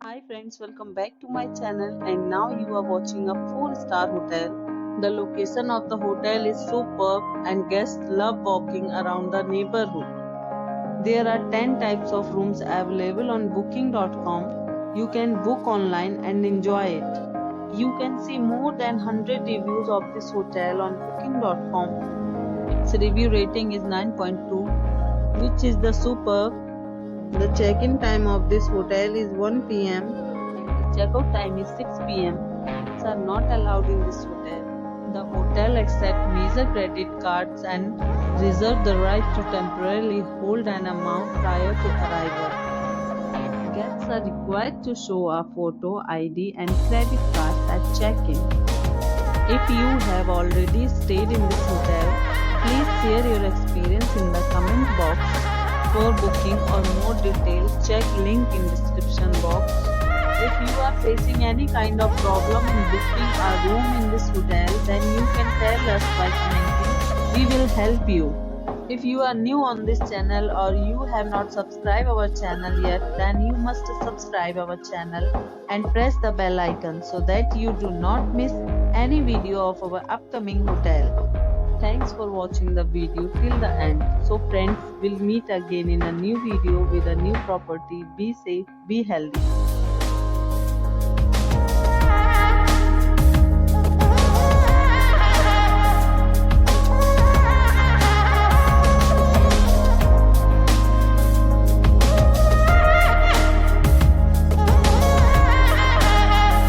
Hi friends, welcome back to my channel and now you are watching a 4-star hotel. The location of the hotel is superb and guests love walking around the neighborhood. There are 10 types of rooms available on booking.com. You can book online and enjoy it. You can see more than 100 reviews of this hotel on booking.com. Its review rating is 9.2, which is the superb. The check-in time of this hotel is 1 p.m. and the check-out time is 6 p.m. Pets are not allowed in this hotel. The hotel accepts major credit cards and reserves the right to temporarily hold an amount prior to arrival. Guests are required to show a photo ID and credit card at check-in. If you have already stayed in this hotel, please share your experience in the comment box. For booking or more details, check link in description box. If you are facing any kind of problem in booking a room in this hotel, then you can tell us by commenting. We will help you. If you are new on this channel or you have not subscribed our channel yet, then you must subscribe our channel and press the bell icon so that you do not miss any video of our upcoming hotel. Thanks for watching the video till the end. So friends, we'll meet again in a new video with a new property. Be safe, be healthy.